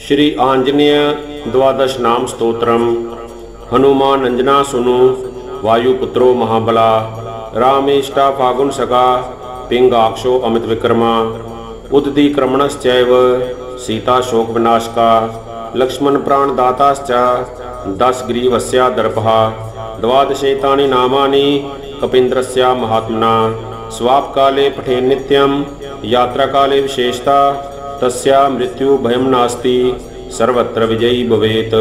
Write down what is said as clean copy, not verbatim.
श्री आंजनेय द्वादश नाम स्तोत्रम। हनुमान अंजना सुनु वायुपुत्रो महाबला। रामेष्टा फागुन सखा पिंगाक्षो अमित विक्रमा। उददी क्रमणश्चैव सीता शोक विनाशका। लक्ष्मण प्राणदाताश्च 10 ग्रीवस्या दर्पः। द्वादशेतानि नामानि कपीन्द्रस्या महात्मना। स्वापकाले पठे नित्यं यात्राकाले विशेषता। तस्या मृत्यु भयं नास्ति सर्वत्र विजयी भवेत्।